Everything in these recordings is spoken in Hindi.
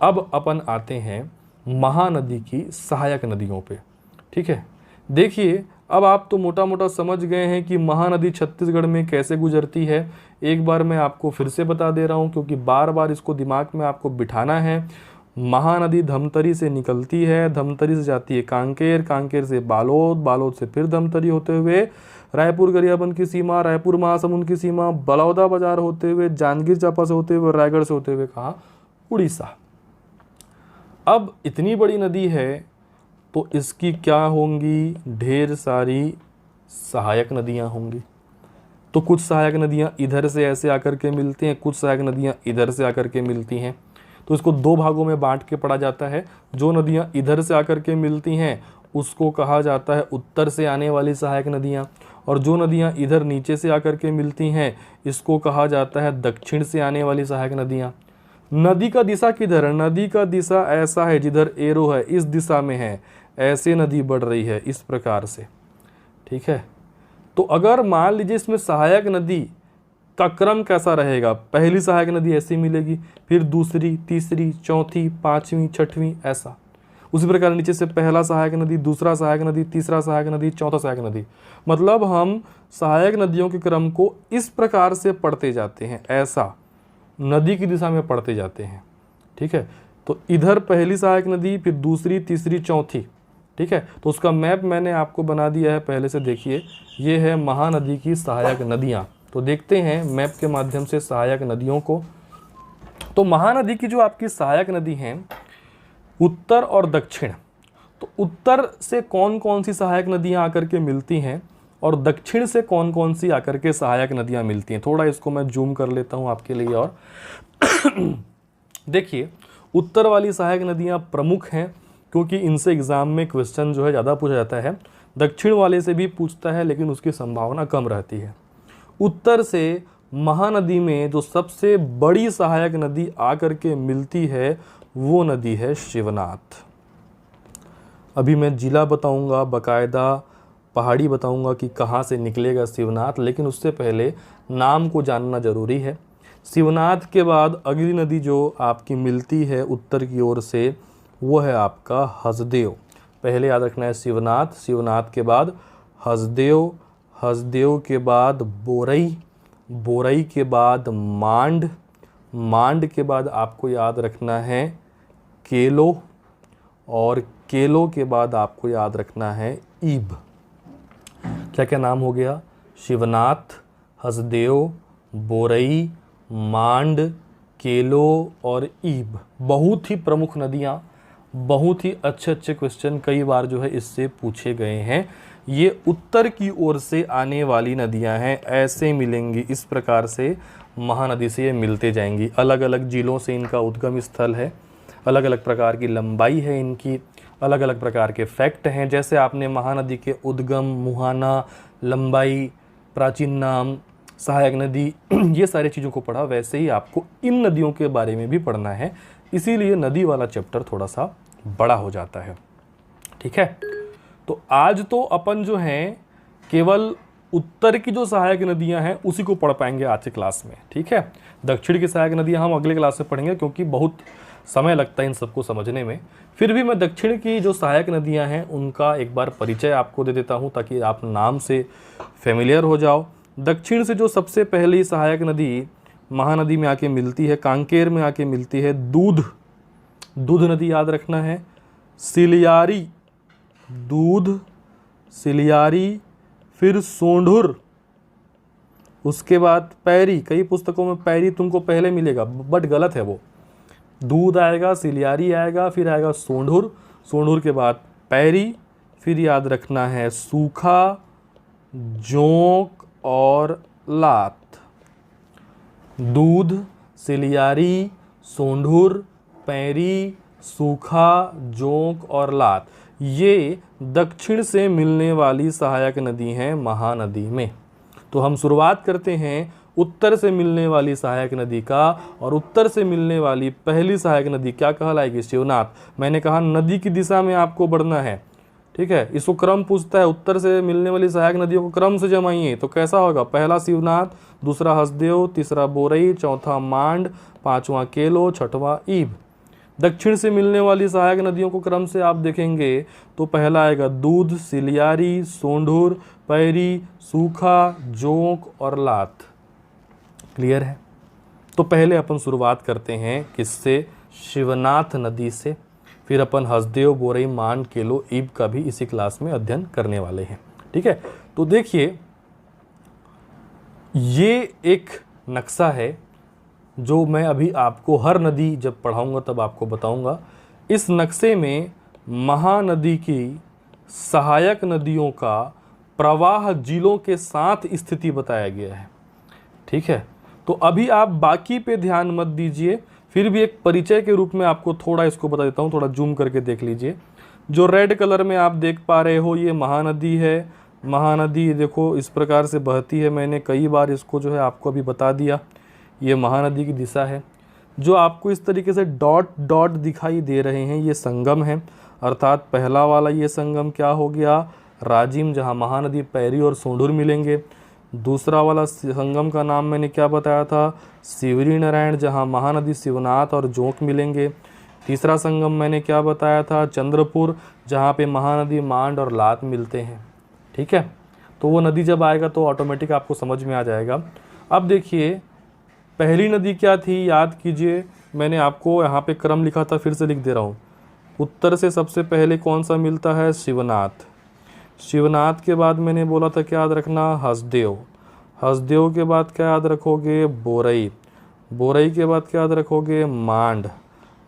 अब अपन आते हैं महानदी की सहायक नदियों पे। ठीक है, देखिए अब आप तो मोटा मोटा समझ गए हैं कि महानदी छत्तीसगढ़ में कैसे गुजरती है। एक बार मैं आपको फिर से बता दे रहा हूँ, क्योंकि बार बार इसको दिमाग में आपको बिठाना है। महानदी धमतरी से निकलती है, धमतरी से जाती है कांकेर, कांकेर से बालोद, बालोद से फिर धमतरी होते हुए रायपुर गरियाबंद की सीमा, रायपुर महासमुंद की सीमा, बलौदा बाजार होते हुए, जांजगीर चांपा से होते हुए, रायगढ़ से होते हुए कहाँ, उड़ीसा। अब इतनी बड़ी नदी है तो इसकी क्या होंगी, ढेर सारी सहायक नदियाँ होंगी। तो कुछ सहायक नदियाँ इधर से ऐसे आकर के मिलती हैं, कुछ सहायक नदियाँ इधर से आकर के मिलती हैं। तो इसको दो भागों में बांट के पढ़ा जाता है। जो नदियाँ इधर से आकर के मिलती हैं उसको कहा जाता है उत्तर से आने वाली सहायक नदियाँ, और जो नदियाँ इधर नीचे से आकर के मिलती हैं इसको कहा जाता है दक्षिण से आने वाली सहायक नदियाँ। नदी का दिशा किधर है, नदी का दिशा ऐसा है, जिधर एरो है इस दिशा में है, ऐसे नदी बढ़ रही है इस प्रकार से। ठीक है, तो अगर मान लीजिए इसमें सहायक नदी का क्रम कैसा रहेगा, पहली सहायक नदी ऐसी मिलेगी, फिर दूसरी, तीसरी, चौथी, पांचवी, छठवीं, ऐसा। उसी प्रकार नीचे से पहला सहायक नदी, दूसरा सहायक नदी, तीसरा सहायक नदी, चौथा सहायक नदी। मतलब हम सहायक नदियों के क्रम को इस प्रकार से पढ़ते जाते हैं, ऐसा नदी की दिशा में पढ़ते जाते हैं। ठीक है, तो इधर पहली सहायक नदी, फिर दूसरी, तीसरी, चौथी। ठीक है, तो उसका मैप मैंने आपको बना दिया है पहले से, देखिए ये है महानदी की सहायक नदियाँ। तो देखते हैं मैप के माध्यम से सहायक नदियों को। तो महानदी की जो आपकी सहायक नदी हैं उत्तर और दक्षिण, तो उत्तर से कौन कौन सी सहायक नदियाँ आकर के मिलती हैं और दक्षिण से कौन कौन सी आकर के सहायक नदियाँ मिलती हैं। थोड़ा इसको मैं जूम कर लेता हूँ आपके लिए। और देखिए उत्तर वाली सहायक नदियाँ प्रमुख हैं, क्योंकि इनसे एग्जाम में क्वेश्चन जो है ज़्यादा पूछा जाता है। दक्षिण वाले से भी पूछता है लेकिन उसकी संभावना कम रहती है। उत्तर से महानदी में जो सबसे बड़ी सहायक नदी आकर के मिलती है वो नदी है शिवनाथ। अभी मैं जिला बताऊंगा, बाकायदा पहाड़ी बताऊंगा कि कहाँ से निकलेगा शिवनाथ, लेकिन उससे पहले नाम को जानना जरूरी है। शिवनाथ के बाद अगली नदी जो आपकी मिलती है उत्तर की ओर से वो है आपका हसदेव। पहले याद रखना है शिवनाथ, शिवनाथ के बाद हसदेव, हसदेव के बाद बोरई, बोरई के बाद मांड, मांड के बाद आपको याद रखना है केलो, और केलो के बाद आपको याद रखना है ईब। क्या क्या नाम हो गया, शिवनाथ, हसदेव, बोरई, मांड, केलो और ईब। बहुत ही प्रमुख नदियाँ, बहुत ही अच्छे अच्छे क्वेश्चन कई बार जो है इससे पूछे गए हैं। ये उत्तर की ओर से आने वाली नदियां हैं, ऐसे मिलेंगी इस प्रकार से महानदी से ये मिलते जाएंगी। अलग अलग जिलों से इनका उद्गम स्थल है, अलग अलग प्रकार की लंबाई है इनकी, अलग अलग प्रकार के फैक्ट हैं। जैसे आपने महानदी के उद्गम, मुहाना, लंबाई, प्राचीन नाम, सहायक नदी ये सारी चीज़ों को पढ़ा, वैसे ही आपको इन नदियों के बारे में भी पढ़ना है। इसीलिए नदी वाला चैप्टर थोड़ा सा बड़ा हो जाता है। ठीक है, तो आज तो अपन जो हैं केवल उत्तर की जो सहायक नदियां हैं उसी को पढ़ पाएंगे आज के क्लास में। ठीक है, दक्षिण की सहायक नदियां हम अगले क्लास में पढ़ेंगे, क्योंकि बहुत समय लगता है इन सबको समझने में। फिर भी मैं दक्षिण की जो सहायक नदियां हैं उनका एक बार परिचय आपको दे देता हूं, ताकि आप नाम से फेमिलियर हो जाओ। दक्षिण से जो सबसे पहली सहायक नदी महानदी में आके मिलती है, कांकेर में आके मिलती है, दूध, दूध नदी याद रखना है, सिलियारी, दूध, सिलियारी, फिर सोंढुर, उसके बाद पैरी। कई पुस्तकों में पैरी तुमको पहले मिलेगा बट गलत है वो। दूध आएगा, सिलियारी आएगा, फिर आएगा सोंढुर, सोंढुर के बाद पैरी, फिर याद रखना है सूखा, जोंक और लात। दूध, सिलियारी, सोंढुर, पैरी, सूखा, जोंक और लात, ये दक्षिण से मिलने वाली सहायक नदी हैं महानदी में। तो हम शुरुआत करते हैं उत्तर से मिलने वाली सहायक नदी का, और उत्तर से मिलने वाली पहली सहायक नदी क्या कहलाएगी, शिवनाथ। मैंने कहा नदी की दिशा में आपको बढ़ना है। ठीक है, इसको क्रम पूछता है, उत्तर से मिलने वाली सहायक नदियों को क्रम से जमाइए तो कैसा होगा, पहला शिवनाथ, दूसरा हसदेव, तीसरा बोरई, चौथा मांड, पांचवा केलो, छठवां ईब। दक्षिण से मिलने वाली सहायक नदियों को क्रम से आप देखेंगे तो पहला आएगा दूध, सिलियारी, सोंढूर, पैरी, सूखा, जोंक और लात। क्लियर है? तो पहले अपन शुरुआत करते हैं किससे? शिवनाथ नदी से। फिर अपन हसदेव, बोरई, मान, केलो, ईब का भी इसी क्लास में अध्ययन करने वाले हैं। ठीक है, तो देखिए ये एक नक्शा है जो मैं अभी आपको हर नदी जब पढ़ाऊंगा तब आपको बताऊंगा। इस नक्शे में महानदी की सहायक नदियों का प्रवाह जिलों के साथ स्थिति बताया गया है। ठीक है, तो अभी आप बाकी पे ध्यान मत दीजिए, फिर भी एक परिचय के रूप में आपको थोड़ा इसको बता देता हूँ, थोड़ा जूम करके देख लीजिए। जो रेड कलर में आप देख पा रहे हो ये महानदी है। महानदी देखो इस प्रकार से बहती है, मैंने कई बार इसको जो है आपको अभी बता दिया। ये महानदी की दिशा है। जो आपको इस तरीके से डॉट डॉट दिखाई दे रहे हैं ये संगम है, अर्थात पहला वाला ये संगम क्या हो गया? राजिम, जहाँ महानदी पैरी और सोंढूर मिलेंगे। दूसरा वाला संगम का नाम मैंने क्या बताया था? शिवरी नारायण, जहाँ महानदी शिवनाथ और जोंक मिलेंगे। तीसरा संगम मैंने क्या बताया था? चंद्रपुर, जहाँ पे महानदी मांड और लात मिलते हैं। ठीक है, तो वो नदी जब आएगा तो ऑटोमेटिक आपको समझ में आ जाएगा। अब देखिए पहली नदी क्या थी, याद कीजिए, मैंने आपको यहाँ पे क्रम लिखा था, फिर से लिख दे रहा हूँ। उत्तर से सबसे पहले कौन सा मिलता है? शिवनाथ। शिवनाथ के बाद मैंने बोला था क्या याद रखना? हसदेव। हसदेव के बाद क्या याद रखोगे? बोरई। बोरई के बाद क्या याद रखोगे? मांड।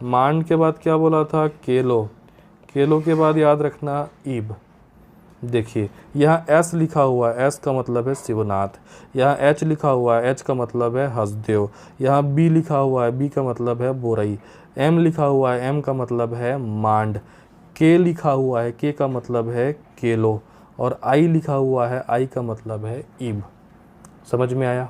मांड के बाद क्या बोला था? केलो। केलो के बाद याद रखना ईब। देखिए यहाँ एस लिखा हुआ है, एस का मतलब है शिवनाथ। यहाँ एच लिखा हुआ है, एच का मतलब है हसदेव। यहाँ बी लिखा हुआ है, बी का मतलब है बोरई। एम लिखा हुआ है, एम का मतलब है मांड। के लिखा हुआ है, के का मतलब है केलो। और आई लिखा हुआ है, आई का मतलब है ईब। समझ में आया?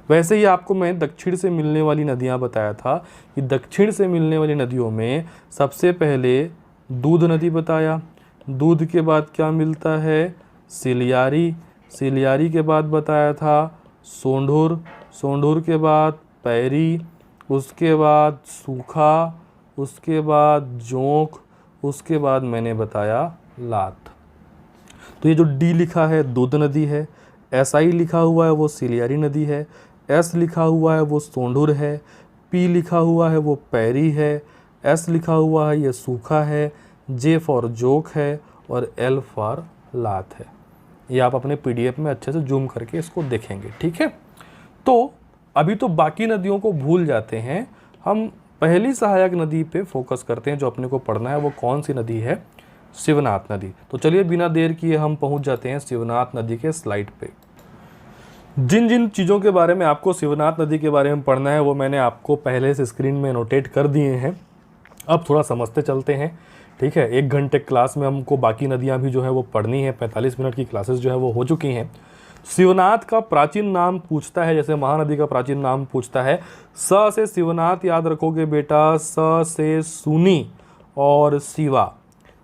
वैसे ही आपको मैं दक्षिण से मिलने वाली नदियाँ बताया था कि दक्षिण से मिलने वाली नदियों में सबसे पहले दूध नदी बताया। दूध के बाद क्या मिलता है? सिलियारी। सिलियारी के बाद बताया था सोंढूर। सोंढूर के बाद पैरी, उसके बाद सूखा, उसके बाद जोंक, उसके बाद मैंने बताया लात। तो ये जो डी लिखा है दूध नदी है, एस आई लिखा हुआ है वो सिलियारी नदी है, एस लिखा हुआ है वो सोंढूर है, पी लिखा हुआ है वो पैरी है, एस लिखा हुआ है ये सूखा है, जे फॉर जोक है और एल फॉर लात है। ये आप अपने पीडीएफ में अच्छे से जूम करके इसको देखेंगे। ठीक है, तो अभी तो बाकी नदियों को भूल जाते हैं, हम पहली सहायक नदी पे फोकस करते हैं। जो अपने को पढ़ना है वो कौन सी नदी है? शिवनाथ नदी। तो चलिए बिना देर किए हम पहुंच जाते हैं शिवनाथ नदी के स्लाइड पे। जिन जिन चीज़ों के बारे में आपको शिवनाथ नदी के बारे में पढ़ना है वो मैंने आपको पहले से स्क्रीन में नोटेट कर दिए हैं। अब थोड़ा समझते चलते हैं। ठीक है, 1 घंटे क्लास में हमको बाकी नदियां भी जो है वो पढ़नी है। 45 मिनट की क्लासेस जो है वो हो चुकी हैं। शिवनाथ का प्राचीन नाम पूछता है, जैसे महानदी का प्राचीन नाम पूछता है। स से शिवनाथ याद रखोगे बेटा, स से सूनी और शिवा।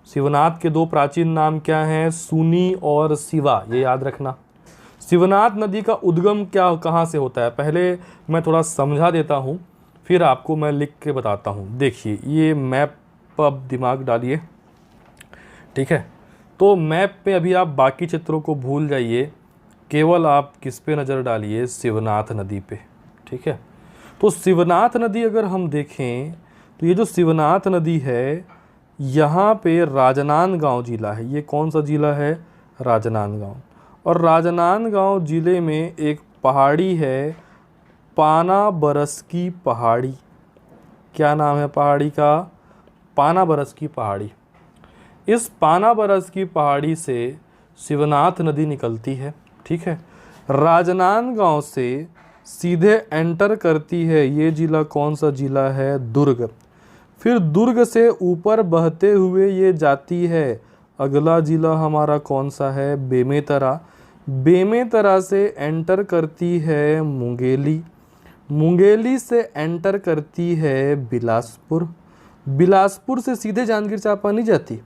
शिवनाथ के 2 प्राचीन नाम क्या हैं? सूनी और शिवा, ये याद रखना। शिवनाथ नदी का उद्गम कहाँ से होता है पहले मैं थोड़ा समझा देता हूँ, फिर आपको मैं लिख के बताता हूँ। देखिए ये मैप पर अब दिमाग डालिए। ठीक है, तो मैप पे अभी आप बाकी चित्रों को भूल जाइए, केवल आप किस पे नज़र डालिए? शिवनाथ नदी पे। ठीक है, तो शिवनाथ नदी अगर हम देखें तो ये जो शिवनाथ नदी है यहाँ पे राजनांदगांव जिला है। ये कौन सा जिला है? राजनांदगांव। और राजनांदगांव जिले में एक पहाड़ी है, पाना बरस की पहाड़ी। क्या नाम है पहाड़ी का? पाना बरस की पहाड़ी। इस पाना बरस की पहाड़ी से शिवनाथ नदी निकलती है। ठीक है, राजनांदगांव से सीधे एंटर करती है। ये जिला कौन सा जिला है? दुर्ग। फिर दुर्ग से ऊपर बहते हुए ये जाती है। अगला जिला हमारा कौन सा है? बेमेतरा। बेमेतरा से एंटर करती है मुंगेली। मुंगेली से एंटर करती है बिलासपुर। बिलासपुर से सीधे जांजगीर चांपा नहीं जाती,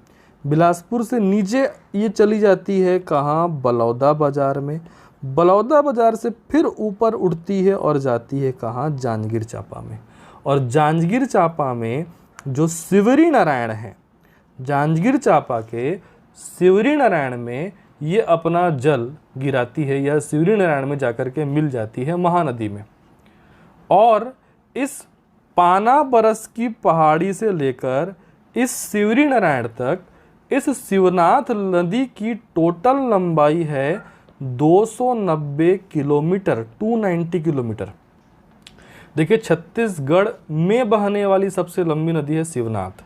बिलासपुर से नीचे ये चली जाती है कहाँ? बलौदा बाज़ार में। बलौदा बाज़ार से फिर ऊपर उड़ती है और जाती है कहाँ? जांजगीर चांपा में। और जांजगीर चांपा में जो सिवरी नारायण है, जांजगीर चांपा के सिवरी नारायण में ये अपना जल गिराती है या सिवरी नारायण में जाकर के मिल जाती है महानदी में। और इस पाना बरस की पहाड़ी से लेकर इस सिवरी नारायण तक इस शिवनाथ नदी की टोटल लंबाई है 290 किलोमीटर, 290 किलोमीटर। देखिए, छत्तीसगढ़ में बहने वाली सबसे लंबी नदी है शिवनाथ।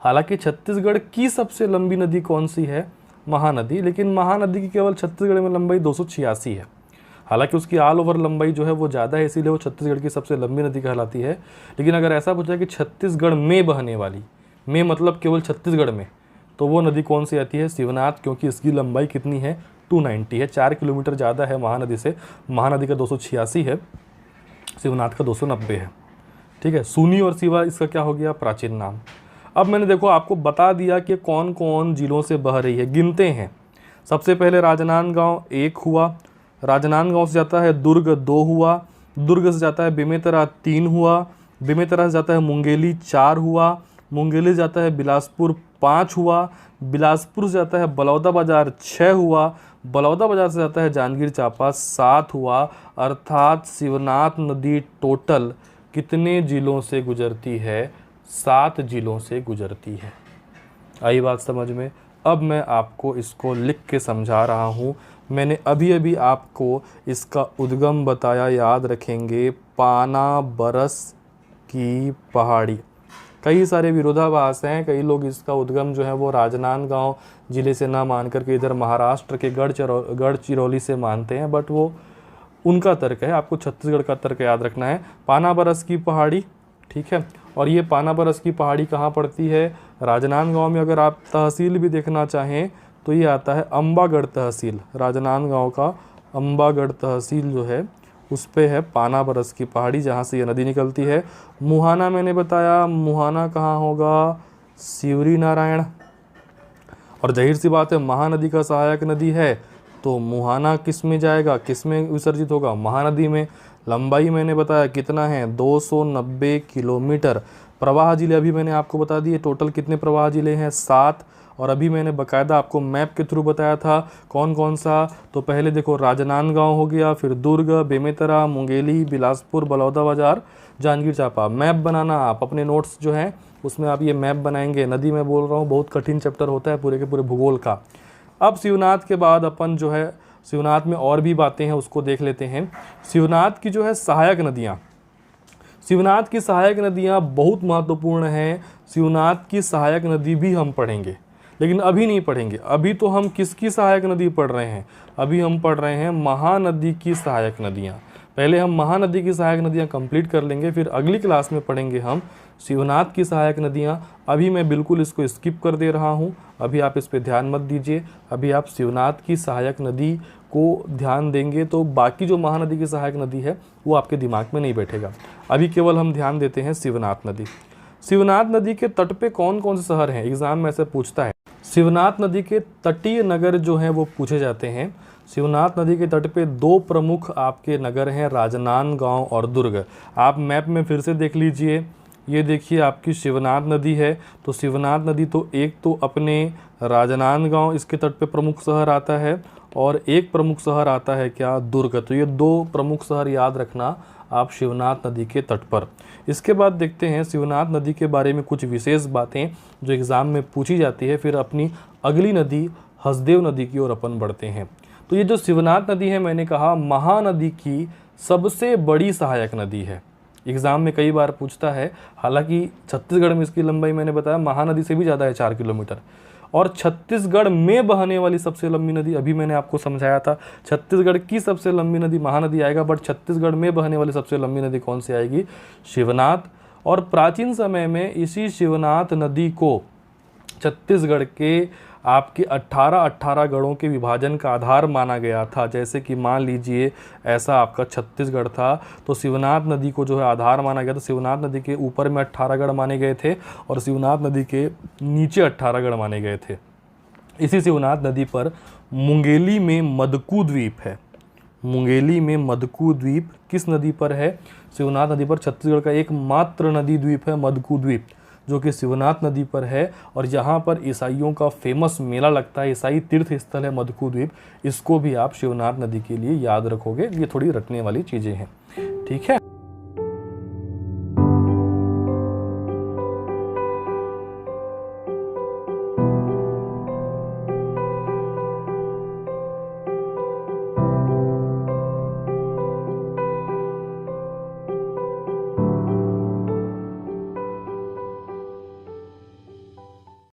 हालांकि छत्तीसगढ़ की सबसे लंबी नदी कौन सी है? महानदी। लेकिन महानदी की केवल छत्तीसगढ़ में लंबाई 286 है। हालांकि उसकी ऑल ओवर लंबाई जो है वो ज़्यादा है, इसीलिए वो छत्तीसगढ़ की सबसे लंबी नदी कहलाती है। लेकिन अगर ऐसा पूछा कि छत्तीसगढ़ में बहने वाली, में मतलब केवल छत्तीसगढ़ में, तो वो नदी कौन सी आती है? शिवनाथ, क्योंकि इसकी लंबाई कितनी है? 290 है, 4 किलोमीटर ज़्यादा है महानदी से। महानदी का 286 है, शिवनाथ का 290 है। ठीक है, सूनी और शिवा इसका क्या हो गया? प्राचीन नाम। अब मैंने देखो आपको बता दिया कि कौन कौन जिलों से बह रही है, गिनते हैं। सबसे पहले राजनांदगांव 1 हुआ, राजनांदगांव से जाता है दुर्ग 2 हुआ, दुर्ग से जाता है बेमेतरा 3 हुआ, बेमेतरा से जाता है मुंगेली 4 हुआ, मुंगेली से जाता है बिलासपुर 5 हुआ, बिलासपुर से जाता है बलौदाबाजार 6 हुआ, बलौदाबाजार से जाता है जांजगीर चांपा 7 हुआ। अर्थात शिवनाथ नदी टोटल कितने जिलों से गुजरती है? 7 जिलों से गुजरती है। आई बात समझ में? अब मैं आपको इसको लिख के समझा रहा हूँ। मैंने अभी अभी आपको इसका उद्गम बताया, याद रखेंगे, पाना बरस की पहाड़ी। कई सारे विरोधाभास हैं, कई लोग इसका उद्गम जो है वो राजनांदगांव जिले से ना मान करके इधर महाराष्ट्र के गढ़चिरौली से मानते हैं, बट वो उनका तर्क है। आपको छत्तीसगढ़ का तर्क याद रखना है। पाना बरस की पहाड़ी, ठीक है। और ये पाना बरस की पहाड़ी कहाँ पड़ती है? राजनांदगांव में। अगर आप तहसील भी देखना चाहें तो ये आता है अंबागढ़ तहसील। राजनांदगांव का अंबागढ़ तहसील जो है उस पे है पाना बरस की पहाड़ी, जहाँ से ये नदी निकलती है। मुहाना मैंने बताया, मुहाना कहाँ होगा? सिवरी नारायण। और जाहिर सी बात है, महानदी का सहायक नदी है तो मुहाना किस में जाएगा, किस में विसर्जित होगा? महानदी में। लंबाई मैंने बताया कितना है? 290 किलोमीटर। प्रवाह जिले अभी मैंने आपको बता दिए, टोटल कितने प्रवाह जिले हैं? 7। और अभी मैंने बकायदा आपको मैप के थ्रू बताया था कौन कौन सा। तो पहले देखो, राजनांदगांव हो गया, फिर दुर्ग, बेमेतरा, मुंगेली, बिलासपुर, बलौदाबाजार, जांजगीर चांपा। मैप बनाना आप अपने नोट्स जो हैं उसमें आप ये मैप बनाएंगे। नदी में बोल रहा हूँ, बहुत कठिन चैप्टर होता है पूरे के पूरे भूगोल का। अब शिवनाथ के बाद अपन जो है, शिवनाथ में और भी बातें हैं उसको देख लेते हैं। शिवनाथ की जो है सहायक नदियाँ, शिवनाथ की सहायक नदियाँ बहुत महत्वपूर्ण हैं। शिवनाथ की सहायक नदी भी हम पढ़ेंगे, लेकिन अभी नहीं पढ़ेंगे। अभी तो हम किसकी सहायक नदी पढ़ रहे हैं? अभी हम पढ़ रहे हैं महानदी की सहायक नदियाँ। पहले हम महानदी की सहायक नदियाँ कंप्लीट कर लेंगे, फिर अगली क्लास में पढ़ेंगे हम शिवनाथ की सहायक नदियाँ। अभी मैं बिल्कुल इसको स्किप कर दे रहा हूँ, अभी आप इस पर ध्यान मत दीजिए। अभी आप शिवनाथ की सहायक नदी को ध्यान देंगे तो बाकी जो महानदी की सहायक नदी है वो आपके दिमाग में नहीं बैठेगा। अभी केवल हम ध्यान देते हैं शिवनाथ नदी। शिवनाथ नदी के तट पे कौन कौन से शहर हैं? एग्जाम में से पूछता है। शिवनाथ नदी के तटीय नगर जो हैं वो पूछे जाते हैं। शिवनाथ नदी के तट पे 2 प्रमुख आपके नगर हैं, राजनांदगांव और दुर्ग। आप मैप में फिर से देख लीजिए, ये देखिए आपकी शिवनाथ नदी है, तो शिवनाथ नदी तो एक तो अपने राजनांदगांव इसके तट पे प्रमुख शहर आता है, और एक प्रमुख शहर आता है क्या? दुर्ग। तो ये 2 प्रमुख शहर याद रखना आप शिवनाथ नदी के तट पर। इसके बाद देखते हैं शिवनाथ नदी के बारे में कुछ विशेष बातें जो एग्ज़ाम में पूछी जाती है। फिर अपनी अगली नदी हसदेव नदी की ओर अपन बढ़ते हैं। तो ये जो शिवनाथ नदी है, मैंने कहा महानदी की सबसे बड़ी सहायक नदी है। एग्ज़ाम में कई बार पूछता है। हालांकि छत्तीसगढ़ में इसकी लंबाई मैंने बताया महानदी से भी ज़्यादा है, 4 किलोमीटर। और छत्तीसगढ़ में बहने वाली सबसे लंबी नदी, अभी मैंने आपको समझाया था, छत्तीसगढ़ की सबसे लंबी नदी महानदी आएगा, बट छत्तीसगढ़ में बहने वाली सबसे लंबी नदी कौन सी आएगी? शिवनाथ। और प्राचीन समय में इसी शिवनाथ नदी को छत्तीसगढ़ के आपके 18 गढ़ों के विभाजन का आधार माना गया था। जैसे कि मान लीजिए ऐसा आपका छत्तीसगढ़ था, तो शिवनाथ नदी को जो है आधार माना गया। तो शिवनाथ नदी के ऊपर में 18 गढ़ माने गए थे और शिवनाथ नदी के नीचे 18 गढ़ माने गए थे। इसी शिवनाथ नदी पर मुंगेली में मदकू द्वीप है। मुंगेली में मदकू द्वीप किस नदी पर है? शिवनाथ नदी पर। छत्तीसगढ़ का एकमात्र नदी द्वीप है मदकू द्वीप। जो कि शिवनाथ नदी पर है और जहाँ पर ईसाइयों का फेमस मेला लगता है, ईसाई तीर्थ स्थल है मधुकू द्वीप, इसको भी आप शिवनाथ नदी के लिए याद रखोगे। ये थोड़ी रटने वाली चीज़ें हैं, ठीक है।